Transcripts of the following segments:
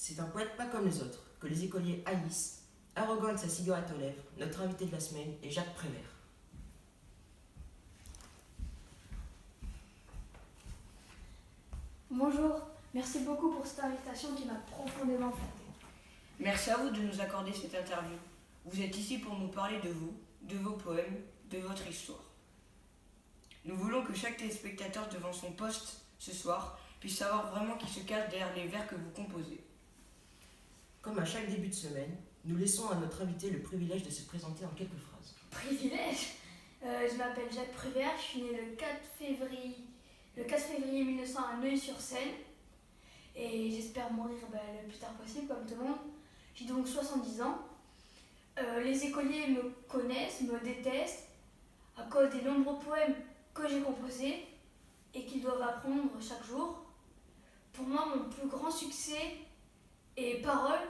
C'est un poète pas comme les autres, que les écoliers haïssent, arrogant avec sa cigarette aux lèvres. Notre invité de la semaine est Jacques Prévert. Bonjour, merci beaucoup pour cette invitation qui m'a profondément flatté. Merci à vous de nous accorder cette interview. Vous êtes ici pour nous parler de vous, de vos poèmes, de votre histoire. Nous voulons que chaque téléspectateur devant son poste ce soir puisse savoir vraiment qui se cache derrière les vers que vous composez. Comme à chaque début de semaine, nous laissons à notre invité le privilège de se présenter en quelques phrases. Privilège. Je m'appelle Jacques Prévert, je suis né le 4 février 1900 à Neuilly-sur-Seine et j'espère mourir le plus tard possible comme tout le monde. J'ai donc 70 ans. Les écoliers me connaissent, me détestent à cause des nombreux poèmes que j'ai composés et qu'ils doivent apprendre chaque jour. Pour moi, mon plus grand succès est Paroles,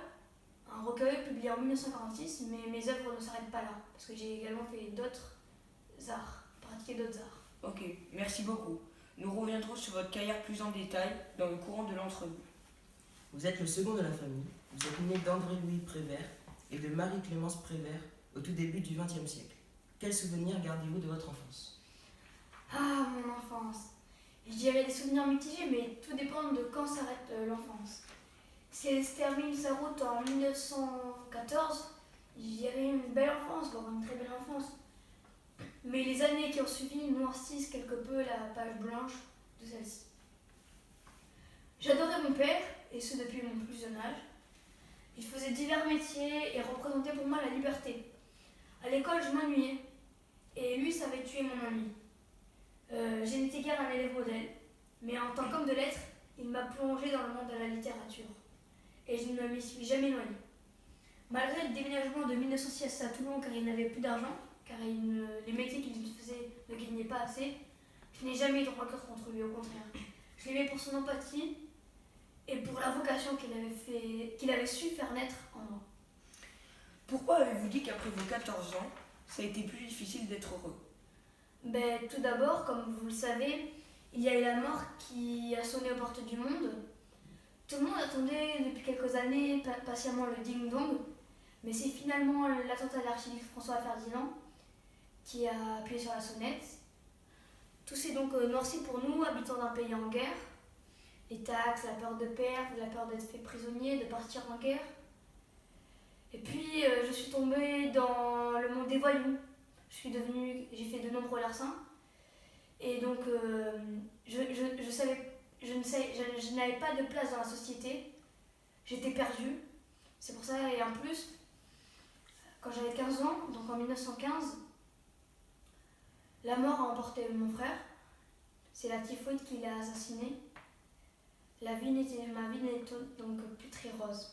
un recueil publié en 1946, mais mes œuvres ne s'arrêtent pas là, parce que j'ai également fait d'autres arts, pratiqué d'autres arts. Ok, merci beaucoup. Nous reviendrons sur votre carrière plus en détail dans le courant de l'entrevue. Vous êtes le second de la famille. Vous êtes né d'André-Louis Prévert et de Marie-Clémence Prévert au tout début du XXe siècle. Quels souvenirs gardez-vous de votre enfance? Ah, mon enfance. Je dirais des souvenirs mitigés, mais tout dépend de quand s'arrête l'enfance. Si elle se termine sa route en 1914, je dirais une belle enfance, voire une très belle enfance. Mais les années qui ont suivi noircissent quelque peu la page blanche de celle-ci. J'adorais mon père, et ce depuis mon plus jeune âge. Il faisait divers métiers et représentait pour moi la liberté. À l'école, je m'ennuyais, et lui savait tuer mon ennui. Je n'étais guère un élève modèle, mais en tant qu'homme de lettres, il m'a plongé dans le monde de la littérature. Et je ne m'y suis jamais noyée. Malgré le déménagement de 1906 à Toulon car il n'avait plus d'argent, car les métiers qu'il faisait ne gagnaient pas assez, je n'ai jamais eu de rancœur contre lui, au contraire. Je l'aimais pour son empathie et pour la vocation qu'il avait su faire naître en moi. Pourquoi avez-vous dit qu'après vos 14 ans, ça a été plus difficile d'être heureux? Tout d'abord, comme vous le savez, il y a eu la mort qui a sonné aux portes du monde. Tout le monde attendait depuis quelques années patiemment le ding-dong, mais c'est finalement l'attentat de l'archiduc François Ferdinand qui a appuyé sur la sonnette. Tout s'est donc noirci pour nous, habitants d'un pays en guerre. Les taxes, la peur de perdre, la peur d'être fait prisonnier, de partir en guerre. Et puis je suis tombée dans le monde des voyous. J'ai fait de nombreux larcins. Et donc je n'avais pas de place dans la société. J'étais perdue. C'est pour ça, et en plus, quand j'avais 15 ans, donc en 1915, la mort a emporté mon frère. C'est la typhoïde qui l'a assassiné. Ma vie n'était donc plus très rose.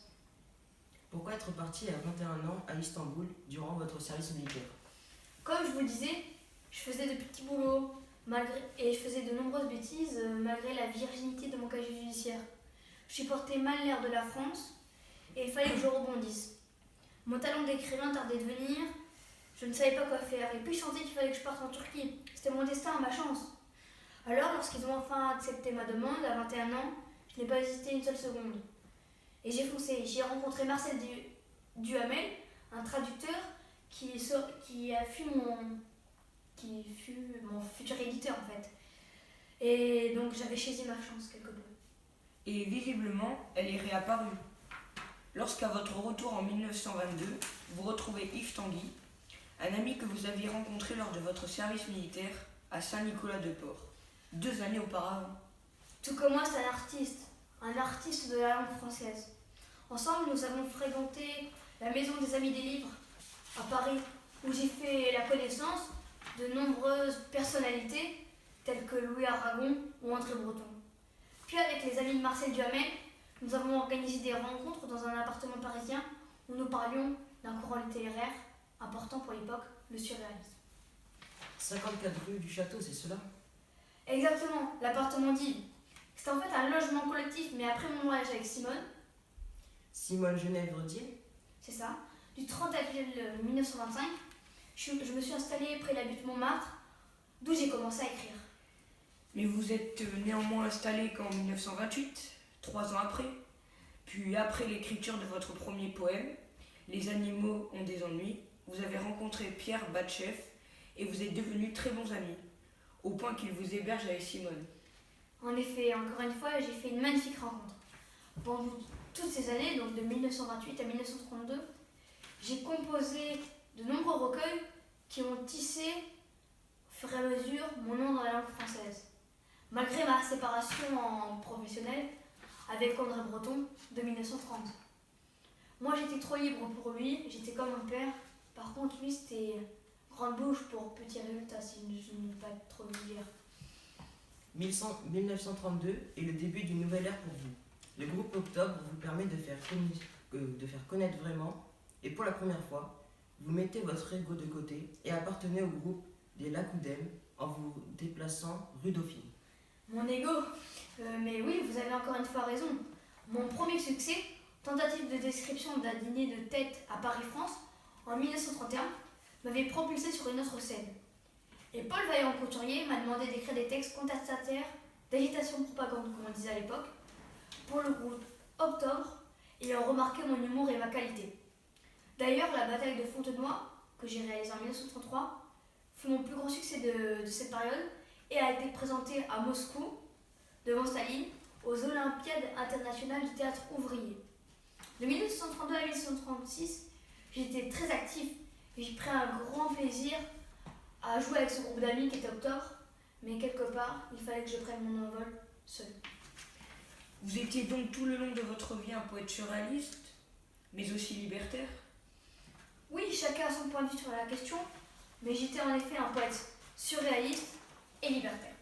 Pourquoi être parti à 21 ans à Istanbul durant votre service militaire? Comme je vous le disais, je faisais de petits boulots et je faisais de nombreuses bêtises malgré la virginité de mon casier judiciaire. Je supportais mal l'air de la France et il fallait que je rebondisse. Mon talent d'écrivain tardait de venir, je ne savais pas quoi faire et puis je sentais qu'il fallait que je parte en Turquie. C'était mon destin, ma chance. Alors lorsqu'ils ont enfin accepté ma demande à 21 ans, je n'ai pas hésité une seule seconde. Et j'ai foncé. J'ai rencontré Marcel Duhamel, un traducteur qui fut mon futur éditeur en fait. Et donc j'avais choisi ma chance quelque peu. Et visiblement, elle est réapparue. Lorsqu'à votre retour en 1922, vous retrouvez Yves Tanguy, un ami que vous aviez rencontré lors de votre service militaire à Saint-Nicolas-de-Port, 2 années auparavant. Tout comme moi, c'est un artiste de la langue française. Ensemble, nous avons fréquenté la Maison des Amis des Livres à Paris, où j'ai fait la connaissance de nombreuses personnalités telles que Louis Aragon ou André Breton. Puis avec les amis de Marcel Duhamel, nous avons organisé des rencontres dans un appartement parisien où nous parlions d'un courant littéraire important pour l'époque, le surréalisme. 54 rue du Château, c'est cela? Exactement, l'appartement d'Yves. C'était en fait un logement collectif, mais après mon mariage avec Simone Genève-Redier? C'est ça, du 30 avril 1925, je me suis installée près de la butte Montmartre, d'où j'ai commencé à écrire. Mais vous êtes néanmoins installé qu'en 1928, 3 ans après. Puis après l'écriture de votre premier poème, Les animaux ont des ennuis, vous avez rencontré Pierre Batchev et vous êtes devenus très bons amis, au point qu'il vous héberge avec Simone. En effet, encore une fois, j'ai fait une magnifique rencontre. Pendant toutes ces années, donc de 1928 à 1932, j'ai composé de nombreux recueils qui ont tissé, au fur et à mesure, mon nom dans la langue française. Malgré ma séparation en professionnel avec André Breton de 1930. Moi, j'étais trop libre pour lui, j'étais comme un père. Par contre, lui, c'était grande bouche pour petits résultats, si je ne veux pas être trop vulgaire. 1932 est le début d'une nouvelle ère pour vous. Le groupe Octobre vous permet de faire connaître vraiment, et pour la première fois, vous mettez votre ego de côté et appartenez au groupe des Lacoudem en vous déplaçant rue Dauphine. Mon ego mais oui, vous avez encore une fois raison. Mon premier succès, tentative de description d'un dîner de tête à Paris-France, en 1931, m'avait propulsé sur une autre scène. Et Paul Vaillant-Couturier m'a demandé d'écrire des textes contestataires, d'agitation propagande, comme on disait à l'époque, pour le groupe Octobre, ayant remarqué mon humour et ma qualité. D'ailleurs, la bataille de Fontenoy, que j'ai réalisée en 1933, fut mon plus grand succès de cette période et a été présentée à Moscou, devant Staline, aux Olympiades internationales du théâtre ouvrier. De 1932 à 1936, j'étais très actif et j'ai pris un grand plaisir à jouer avec ce groupe d'amis qui était Octobre, mais quelque part, il fallait que je prenne mon envol seul. Vous étiez donc tout le long de votre vie un poète surréaliste, mais aussi libertaire? Oui, chacun a son point de vue sur la question, mais j'étais en effet un poète surréaliste et libertaire.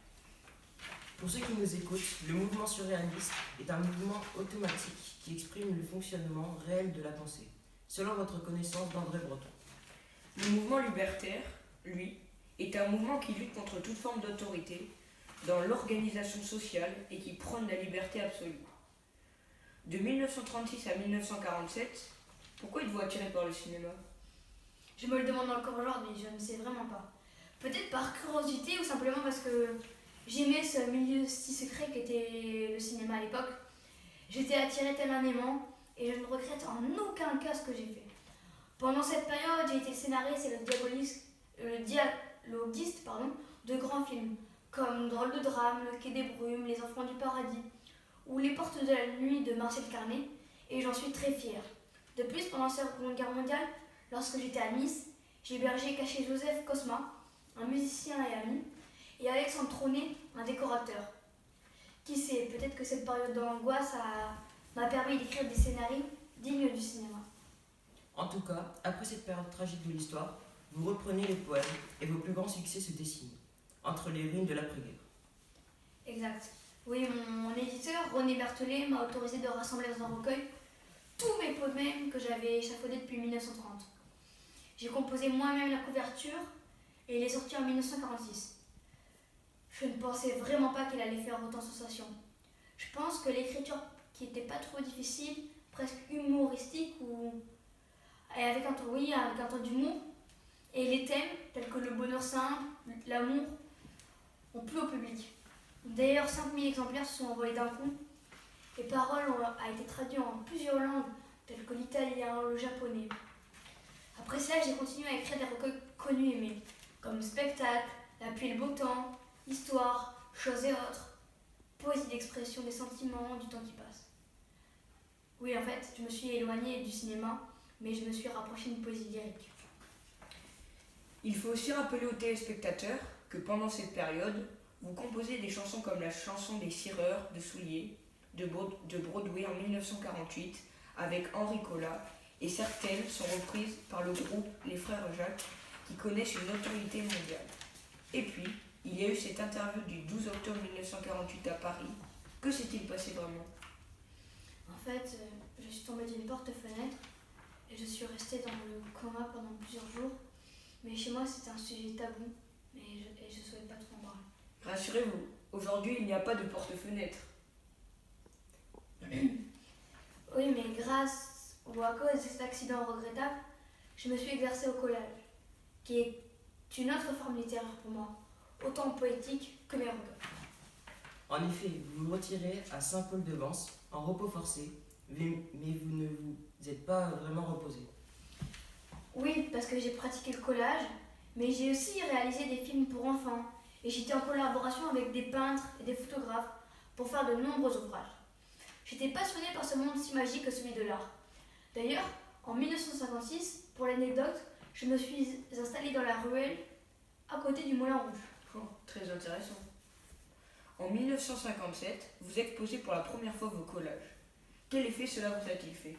Pour ceux qui nous écoutent, le mouvement surréaliste est un mouvement automatique qui exprime le fonctionnement réel de la pensée, selon votre connaissance d'André Breton. Le mouvement libertaire, lui, est un mouvement qui lutte contre toute forme d'autorité dans l'organisation sociale et qui prône la liberté absolue. De 1936 à 1947, pourquoi êtes-vous attiré par le cinéma? Je me le demande encore aujourd'hui, je ne sais vraiment pas. Peut-être par curiosité ou simplement parce que j'aimais ce milieu si secret qu'était le cinéma à l'époque. J'étais attirée tellement et je ne regrette en aucun cas ce que j'ai fait. Pendant cette période, j'ai été scénariste et le dialoguiste de grands films, comme Drôle de drame, Le Quai des Brumes, Les Enfants du Paradis, ou Les Portes de la Nuit de Marcel Carné, et j'en suis très fière. De plus, pendant la Seconde Guerre mondiale, lorsque j'étais à Nice, j'ai hébergé et caché Joseph Cosma, un musicien et ami, et Alexandre Tronet, un décorateur. Qui sait, peut-être que cette période d'angoisse m'a permis d'écrire des scénarios dignes du cinéma. En tout cas, après cette période tragique de l'histoire, vous reprenez les poèmes et vos plus grands succès se dessinent, entre les ruines de l'après-guerre. Exact. Oui, mon éditeur, René Berthelet, m'a autorisé de rassembler dans un recueil tous mes poèmes que j'avais échafaudés depuis 1930. J'ai composé moi-même la couverture et il est sorti en 1946. Je ne pensais vraiment pas qu'il allait faire autant sensation. Je pense que l'écriture qui n'était pas trop difficile, presque humoristique avec un ton d'humour, et les thèmes tels que le bonheur simple, l'amour, ont plu au public. D'ailleurs, 5000 exemplaires se sont envoyés d'un coup. Les paroles ont été traduites en plusieurs langues, telles que l'italien, le japonais. Après cela, j'ai continué à écrire des recueils connus et aimés, comme Spectacle, La pluie et le beau temps, Histoire, Choses et autres, poésie d'expression des sentiments, du temps qui passe. Oui, en fait, je me suis éloignée du cinéma, mais je me suis rapprochée d'une poésie lyrique. Il faut aussi rappeler aux téléspectateurs que pendant cette période, vous composez des chansons comme la chanson des cireurs de souliers de Broadway en 1948 avec Henri Colas, et certaines sont reprises par le groupe Les Frères Jacques qui connaissent une notoriété mondiale. Et puis, il y a eu cette interview du 12 octobre 1948 à Paris. Que s'est-il passé vraiment? En fait, je suis tombée d'une porte-fenêtre et je suis restée dans le coma pendant plusieurs jours. Mais chez moi, c'était un sujet tabou et je ne souhaitais pas trop en parler. Rassurez-vous, aujourd'hui il n'y a pas de porte-fenêtre. Oui, mais grâce ou à cause de cet accident regrettable, je me suis exercée au collage, qui est une autre forme littéraire pour moi, autant poétique que mes recueils. En effet, vous vous retirez à Saint-Paul-de-Vence, en repos forcé, mais vous ne vous êtes pas vraiment reposé. Oui, parce que j'ai pratiqué le collage, mais j'ai aussi réalisé des films pour enfants. Et j'étais en collaboration avec des peintres et des photographes pour faire de nombreux ouvrages. J'étais passionnée par ce monde si magique que celui de l'art. D'ailleurs, en 1956, pour l'anecdote, je me suis installée dans la ruelle à côté du Moulin Rouge. Oh, très intéressant. En 1957, vous exposez pour la première fois vos collages. Quel effet cela vous a-t-il fait?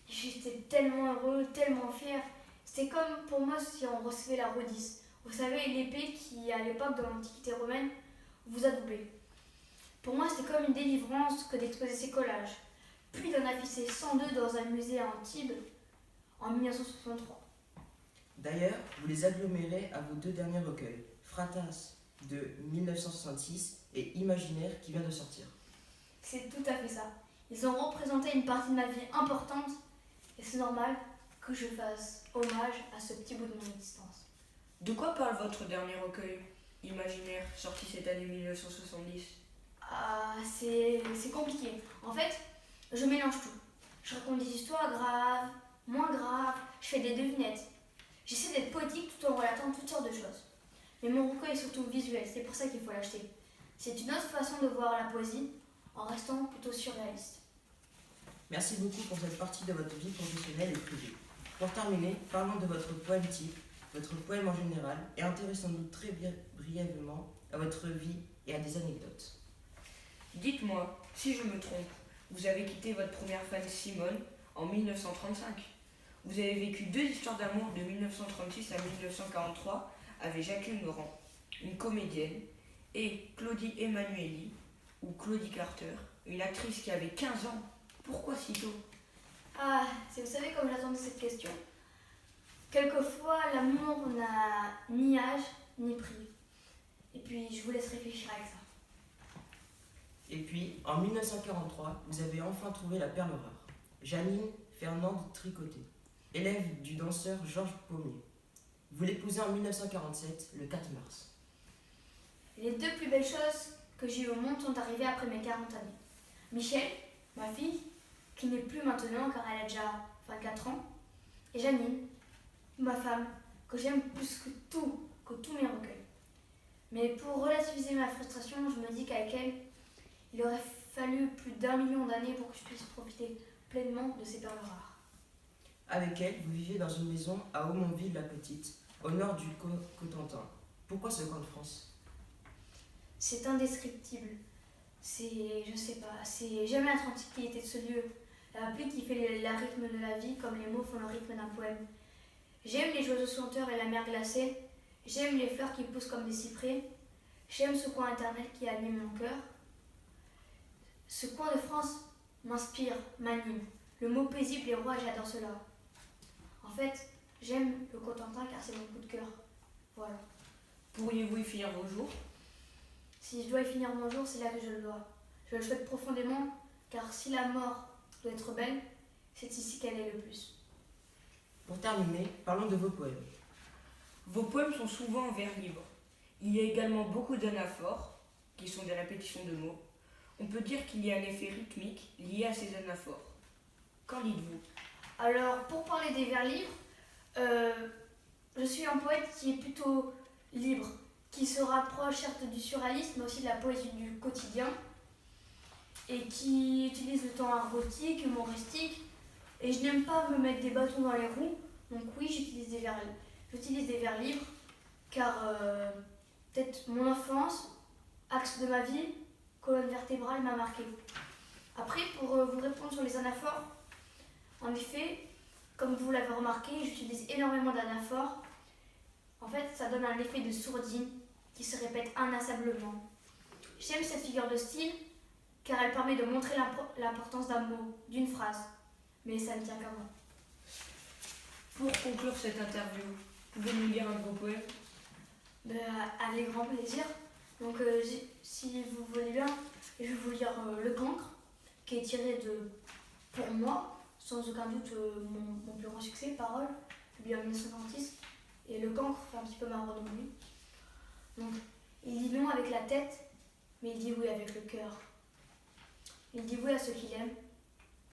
J'étais tellement heureux, tellement fière. C'était comme pour moi si on recevait la Rhodis. Vous savez, l'épée qui, à l'époque de l'Antiquité romaine, vous a doublé. Pour moi, c'était comme une délivrance que d'exposer ces collages, puis d'en afficher 102 dans un musée à Antibes en 1963. D'ailleurs, vous les agglomérez à vos deux derniers recueils, Fratas de 1966 et Imaginaire qui vient de sortir. C'est tout à fait ça. Ils ont représenté une partie de ma vie importante et c'est normal que je fasse hommage à ce petit bout de mon existence. De quoi parle votre dernier recueil, Imaginaire, sorti cette année 1970? Ah, c'est compliqué. En fait, je mélange tout. Je raconte des histoires graves, moins graves, je fais des devinettes. J'essaie d'être poétique tout en relatant toutes sortes de choses. Mais mon recueil est surtout visuel, c'est pour ça qu'il faut l'acheter. C'est une autre façon de voir la poésie en restant plutôt surréaliste. Merci beaucoup pour cette partie de votre vie professionnelle et privée. Pour terminer, parlons de votre poème type, votre poème en général, et intéressons-nous très brièvement à votre vie et à des anecdotes. Dites-moi, si je me trompe, vous avez quitté votre première femme Simone en 1935. Vous avez vécu deux histoires d'amour de 1936 à 1943 avec Jacqueline Laurent, une comédienne, et Claudie Emanueli, ou Claudie Carter, une actrice qui avait 15 ans. Pourquoi si tôt? Ah, vous savez comme j'attendais cette question. Quelquefois, l'amour n'a ni âge ni prix. Et puis, je vous laisse réfléchir avec ça. Et puis, en 1943, vous avez enfin trouvé la perle rare, Janine Fernande Tricoté, élève du danseur Georges Pommier. Vous l'épousez en 1947, le 4 mars. Les deux plus belles choses que j'ai eues au monde sont arrivées après mes 40 années. Michel, ma fille, qui n'est plus maintenant car elle a déjà 24 ans, et Janine, ma femme, que j'aime plus que tous mes recueils. Mais pour relativiser ma frustration, je me dis qu'avec elle, il aurait fallu plus d'1 million d'années pour que je puisse profiter pleinement de ces perles rares. Avec elle, vous vivez dans une maison à Aumonville-la-Petite, au nord du Cotentin. Pourquoi ce coin de France? C'est indescriptible. Je sais pas, c'est jamais la tranquillité de ce lieu. La pluie qui fait le rythme de la vie comme les mots font le rythme d'un poème. J'aime les oiseaux chanteurs et la mer glacée. J'aime les fleurs qui poussent comme des cyprès. J'aime ce coin éternel qui anime mon cœur. Ce coin de France m'inspire, m'anime. Le mot paisible est roi, j'adore cela. En fait, j'aime le Cotentin car c'est mon coup de cœur. Voilà. Pourriez-vous y finir vos jours? Si je dois y finir mon jour, c'est là que je le dois. Je le souhaite profondément, car si la mort doit être belle, c'est ici qu'elle est le plus. Pour terminer, parlons de vos poèmes. Vos poèmes sont souvent en vers libre. Il y a également beaucoup d'anaphores, qui sont des répétitions de mots. On peut dire qu'il y a un effet rythmique lié à ces anaphores. Qu'en dites-vous? Alors, pour parler des vers libres, je suis un poète qui est plutôt libre, qui se rapproche certes du surréalisme, mais aussi de la poésie du quotidien, et qui utilise le temps argotique, humoristique, et je n'aime pas me mettre des bâtons dans les roues, donc oui, j'utilise des vers libres, car peut-être mon enfance, axe de ma vie, colonne vertébrale m'a marqué. Après, pour vous répondre sur les anaphores, en effet, comme vous l'avez remarqué, j'utilise énormément d'anaphores. En fait, ça donne un effet de sourdine qui se répète inlassablement. J'aime cette figure de style car elle permet de montrer l'importance d'un mot, d'une phrase. Mais ça ne tient qu'à moi. Pour conclure cette interview, pouvez-vous lire un de vos poèmes? Avec grand plaisir. Donc, si vous voulez bien, je vais vous lire Le Cancre, qui est tiré de, pour moi, sans aucun doute, mon plus grand succès, Parole, publié en 1926. Et Le Cancre fait un petit peu ma renommée. Donc, il dit non avec la tête, mais il dit oui avec le cœur. Il dit oui à ceux qu'il aime,